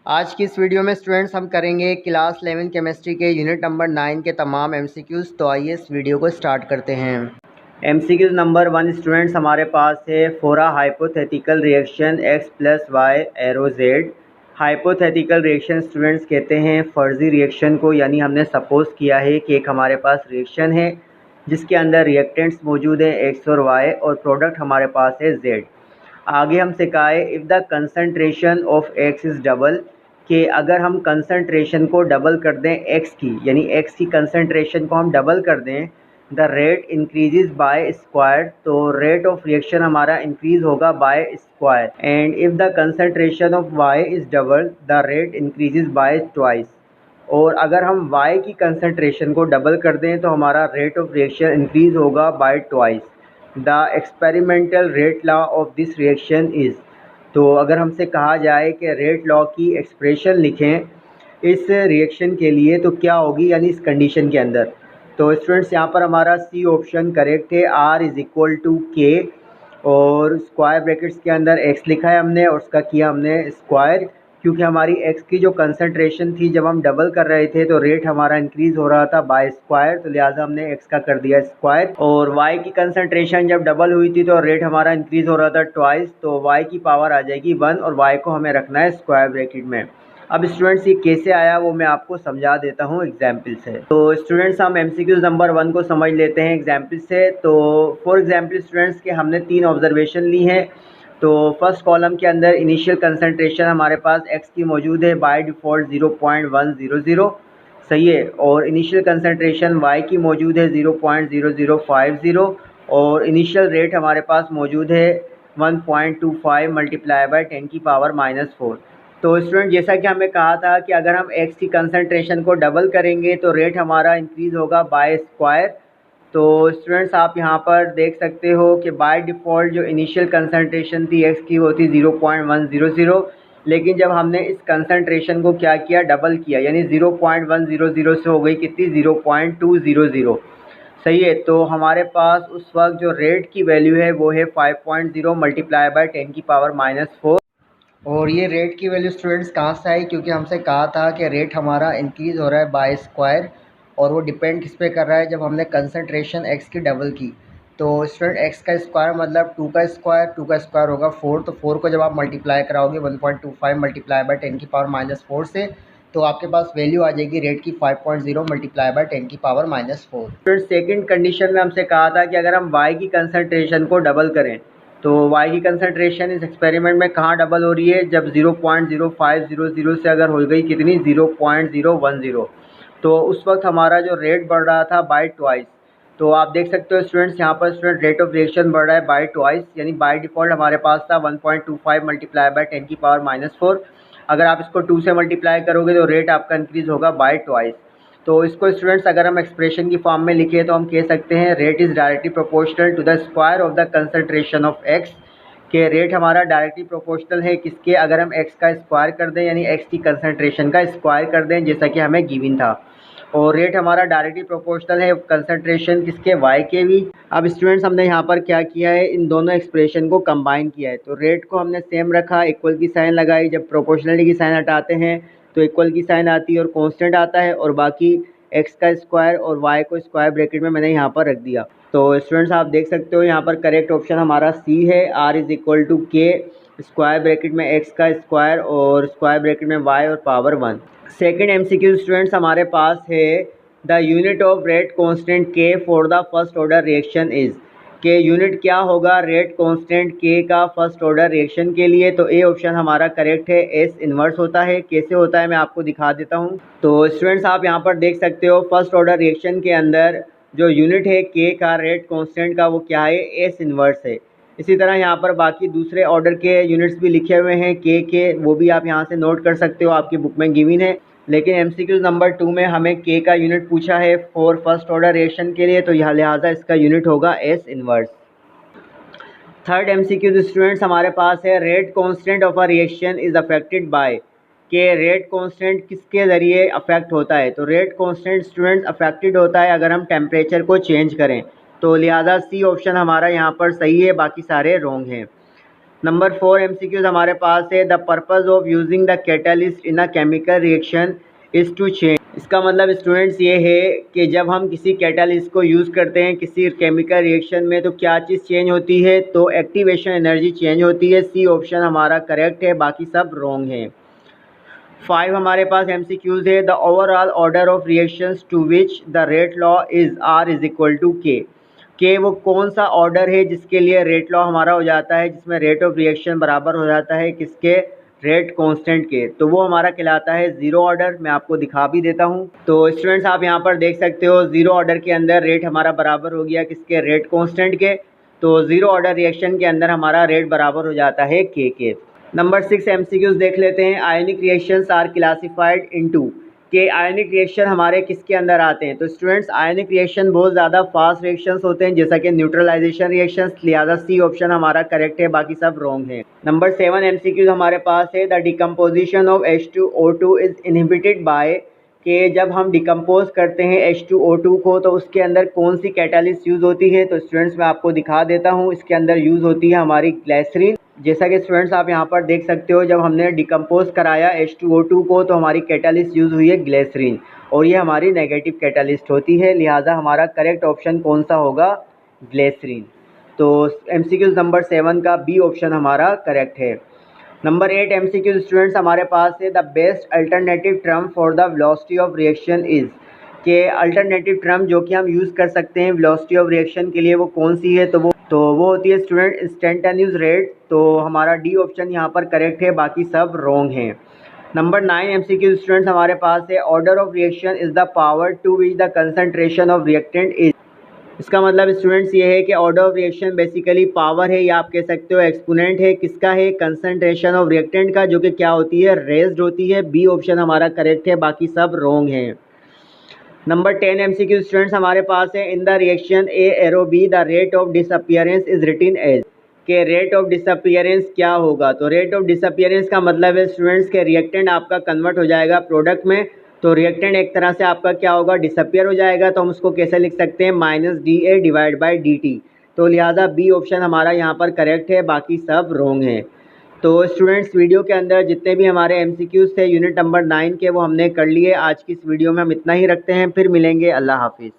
आज की इस वीडियो में स्टूडेंट्स हम करेंगे क्लास 11 केमिस्ट्री के यूनिट नंबर 9 के तमाम एमसीक्यूज़। तो आइए इस वीडियो को स्टार्ट करते हैं। एमसीक्यूज़ नंबर 1 स्टूडेंट्स हमारे पास है for a hypothetical reaction x plus Y arrow z। Hypothetical reaction students कहते हैं फर्जी रिएक्शन को, यानी हमने सपोज़ किया है कि एक हमारे पास रिएक्शन है जिसके अंदर रिएक्टेंट्स मौजूद हैं x और y और प्रोडक्ट हमारे पास है z। आगे हमसे कहा है if the concentration of x is double, कि अगर हम कंसनट्रेशन को डबल कर दें x की, यानी x की कंसनट्रेशन को हम डबल कर दें, the rate increases by square, तो रेट ऑफ रिएक्शन हमारा इंक्रीज़ होगा bye square. And if the concentration of y is double the rate increases by twice. और अगर हम y की कंसनट्रेशन को डबल कर दें तो हमारा रेट ऑफ रिएक्शन इंक्रीज़ होगा bye twice. The experimental rate law of this reaction is, तो अगर हमसे कहा जाए कि रेट लॉ की एक्सप्रेशन लिखें इस रिएक्शन के लिए तो क्या होगी, यानी इस कंडीशन के अंदर। तो स्टूडेंट्स यहाँ पर हमारा सी ऑप्शन करेक्ट है। R इज़ इक्वल टू के और स्क्वायर ब्रैकेट्स के अंदर x लिखा है हमने और उसका किया हमने स्क्वायर, क्योंकि हमारी x की जो कंसनट्रेशन थी जब हम डबल कर रहे थे तो रेट हमारा इंक्रीज़ हो रहा था बाय स्क्वायर, तो लिहाजा हमने x का कर दिया स्क्वायर। और y की कंसनट्रेशन जब डबल हुई थी तो रेट हमारा इंक्रीज़ हो रहा था ट्वाइस, तो y की पावर आ जाएगी 1 और y को हमें रखना है स्क्वायर ब्रैकेट में। अब स्टूडेंट्स ये कैसे आया वो मैं आपको समझा देता हूँ एग्जाम्पल से। तो स्टूडेंट्स हम एमसीक्यूज़ नंबर 1 को समझ लेते हैं एग्जाम्पल से। तो फॉर एग्जाम्पल स्टूडेंट्स के हमने 3 ऑब्जर्वेशन ली हैं। तो फर्स्ट कॉलम के अंदर इनिशियल कंसनट्रेशन हमारे पास x की मौजूद है बाय डिफ़ॉल्ट 0.100, सही है। और इनिशियल कंसनट्रेशन y की मौजूद है 0.0050 और इनिशियल रेट हमारे पास मौजूद है 1.25 मल्टीप्लाई बाय 10 की पावर -4। तो स्टूडेंट जैसा कि हमें कहा था कि अगर हम x की कंसनट्रेशन को डबल करेंगे तो रेट हमारा इंक्रीज़ होगा बाय स्क्वायर। तो स्टूडेंट्स आप यहाँ पर देख सकते हो कि बाय डिफ़ॉल्ट जो इनिशियल कंसनट्रेशन थी x की वो थी 0.100, लेकिन जब हमने इस कंसनट्रेशन को क्या किया, डबल किया, यानी 0.100 से हो गई कितनी, 0.200, सही है। तो हमारे पास उस वक्त जो रेट की वैल्यू है वो है 5.0 मल्टीप्लाई बाय 10 की पावर -4। और ये रेट की वैल्यू स्टूडेंट्स कहाँ से आई, क्योंकि हमसे कहा था कि रेट हमारा इंक्रीज़ हो रहा है बाय स्क्वायर और वो डिपेंड किस पे कर रहा है, जब हमने कंसनट्रेशन x की डबल की। तो स्टूडेंट x का स्क्वायर मतलब 2 का स्क्वायर, 2 का स्क्वायर होगा 4, तो 4 को जब आप मल्टीप्लाई कराओगे 1.25 मल्टीप्लाई बाय 10 की पावर -4 से, तो आपके पास वैल्यू आ जाएगी रेट की 5.0 मल्टीप्लाई बाय 10 की पावर -4। सेकंड कंडीशन में हमसे कहा था कि अगर हम y की कंसनट्रेशन को डबल करें, तो y की कंसनट्रेशन इस एक्सपेरिमेंट में कहाँ डबल हो रही है, जब 0.0500 से अगर हो गई कितनी, 0.010, तो उस वक्त हमारा जो रेट बढ़ रहा था बाय ट्वाइस। तो आप देख सकते हो स्टूडेंट्स यहाँ पर स्टूडेंट रेट ऑफ रिएक्शन बढ़ रहा है बाय ट्वाइस, यानी बाय डिफ़ॉल्ट हमारे पास था 1.25 मल्टीप्लाई बाय 10 की पावर -4। अगर आप इसको 2 से मल्टीप्लाई करोगे तो रेट आपका इंक्रीज़ होगा बाय ट्वाइस। तो इसको स्टूडेंट्स अगर हम एक्सप्रेशन की फॉर्म में लिखे तो हम कह सकते हैं rate is directly proportional to the square of the concentration of x, के रेट हमारा डायरेक्टली प्रोपोर्शनल है किसके, अगर हम x का स्क्वायर कर दें, यानी x की कंसनट्रेशन का स्क्वायर कर दें जैसा कि हमें गिवन था। और रेट हमारा डायरेक्टली प्रोपोर्शनल है कंसनट्रेशन किसके, y के भी। अब स्टूडेंट्स हमने यहाँ पर क्या किया है, इन दोनों एक्सप्रेशन को कंबाइन किया है। तो रेट को हमने सेम रखा, इक्वल की साइन लगाई, जब प्रोपोर्शनलिटी की साइन हटाते हैं तो इक्वल की साइन आती है और कांस्टेंट आता है, और बाकी x का स्क्वायर और y को स्क्वायर ब्रैकेट में मैंने यहाँ पर रख दिया। तो स्टूडेंट्स आप देख सकते हो यहाँ पर करेक्ट ऑप्शन हमारा C है। R इज़ इक्वल टू के स्क्वायर ब्रैकेट में x का स्क्वायर और स्क्वायर ब्रैकेट में y और पावर 1। सेकेंड MCQ स्टूडेंट्स हमारे पास है the unit of rate constant k for the first order reaction is, के यूनिट क्या होगा रेट कांस्टेंट k का फर्स्ट ऑर्डर रिएक्शन के लिए। तो ए ऑप्शन हमारा करेक्ट है, S इन्वर्स होता है। कैसे होता है मैं आपको दिखा देता हूँ। तो स्टूडेंट्स आप यहाँ पर देख सकते हो फर्स्ट ऑर्डर रिएक्शन के अंदर जो यूनिट है k का रेट कांस्टेंट का वो क्या है, S इन्वर्स है। इसी तरह यहाँ पर बाकी दूसरे ऑर्डर के यूनिट्स भी लिखे हुए हैं k के, वो भी आप यहाँ से नोट कर सकते हो, आपकी बुक में गिवन है। लेकिन MCQ नंबर 2 में हमें k का यूनिट पूछा है फॉर फर्स्ट ऑर्डर रिएक्शन के लिए, तो यहाँ लिहाजा इसका यूनिट होगा S inverse. Third MCQ students हमारे पास है rate constant of a reaction is affected by, के रेट कांस्टेंट किसके ज़रिए अफेक्ट होता है। तो रेट कांस्टेंट स्टूडेंट्स अफेक्टेड होता है अगर हम टेम्परेचर को चेंज करें, तो लिहाजा सी ऑप्शन हमारा यहाँ पर सही है, बाकी सारे रॉन्ग हैं। नंबर 4 MCQs हमारे पास है the purpose of using the catalyst in a chemical reaction is to change. इसका मतलब स्टूडेंट्स ये है कि जब हम किसी कैटलिस्ट को यूज़ करते हैं किसी केमिकल रिएक्शन में तो क्या चीज़ चेंज होती है, तो एक्टिवेशन एनर्जी चेंज होती है। सी ऑप्शन हमारा करेक्ट है, बाकी सब रॉन्ग है। 5 हमारे पास MCQs है the overall order of reactions to which the rate law is R is equal to k वो कौन सा ऑर्डर है जिसके लिए रेट लॉ हमारा हो जाता है, जिसमें रेट ऑफ रिएक्शन बराबर हो जाता है किसके, रेट कांस्टेंट के, तो वो हमारा कहलाता है ज़ीरो ऑर्डर। मैं आपको दिखा भी देता हूँ। तो स्टूडेंट्स आप यहाँ पर देख सकते हो ज़ीरो ऑर्डर के अंदर रेट हमारा बराबर हो गया किसके, रेट कांस्टेंट के। तो ज़ीरो ऑर्डर रिएक्शन के अंदर हमारा रेट बराबर हो जाता है के। नंबर 6 MCQs देख लेते हैं। आयनिक रिएक्शंस आर क्लासिफाइड इनटू के आयनिक रिएक्शन हमारे किसके अंदर आते हैं। तो स्टूडेंट्स आयनिक रिएक्शन बहुत ज़्यादा फास्ट रिएक्शंस होते हैं जैसा कि न्यूट्रलाइजेशन रिएक्शंस, लिहाजा सी ऑप्शन हमारा करेक्ट है, बाकी सब रॉन्ग है। नंबर 7 MCQs हमारे पास है the decomposition of H2O2 is inhibited by कि जब हम डिकम्पोज करते हैं H2O2 को तो उसके अंदर कौन सी कैटालिस्ट यूज़ होती है। तो स्टूडेंट्स मैं आपको दिखा देता हूँ, इसके अंदर यूज़ होती है हमारी ग्लिसरीन। जैसा कि स्टूडेंट्स आप यहाँ पर देख सकते हो जब हमने डिकम्पोज कराया H2O2 को तो हमारी कैटालिस्ट यूज़ हुई है ग्लिसरीन, और ये हमारी नेगेटिव कैटालिस्ट होती है, लिहाजा हमारा करेक्ट ऑप्शन कौन सा होगा, ग्लिसरीन। तो MCQs नंबर 7 का बी ऑप्शन हमारा करेक्ट है। नंबर 8 MCQ स्टूडेंट्स हमारे पास है the best alternative term for the velocity of reaction is के अल्टरनेटिव टर्म जो कि हम यूज़ कर सकते हैं वेलोसिटी ऑफ रिएक्शन के लिए वो कौन सी है, तो वो होती है स्टूडेंट इंस्टेंटेनियस रेट। तो हमारा डी ऑप्शन यहाँ पर करेक्ट है, बाकी सब रॉन्ग है। नंबर 9 MCQ स्टूडेंट्स हमारे पास है order of reaction is the power to which the concentration of reactant is. इसका मतलब स्टूडेंट्स ये है कि order of reaction basically power है या आप कह सकते हो एक्सपोनेंट है, किसका है, कंसंट्रेशन ऑफ रिएक्टेंट का, जो कि क्या होती है, रेज्ड होती है। बी ऑप्शन हमारा करेक्ट है, बाकी सब रॉन्ग है। नंबर 10 MCQ स्टूडेंट्स हमारे पास है in the reaction A arrow B the rate of disappearance is written as k rate of disappearance क्या होगा। तो रेट ऑफ डिसअपियरेंस का मतलब है स्टूडेंट्स के रिएक्टेंट आपका कन्वर्ट हो जाएगा प्रोडक्ट में, तो रिएक्टेंट एक तरह से आपका क्या होगा, डिसअपियर हो जाएगा। तो हम उसको कैसे लिख सकते हैं, -dA डिवाइड बाई dt। तो लिहाजा बी ऑप्शन हमारा यहाँ पर करेक्ट है, बाकी सब रॉन्ग है। तो स्टूडेंट्स वीडियो के अंदर जितने भी हमारे MCQs थे यूनिट नंबर 9 के वो हमने कर लिए। आज की इस वीडियो में हम इतना ही रखते हैं, फिर मिलेंगे। अल्लाह हाफिज़।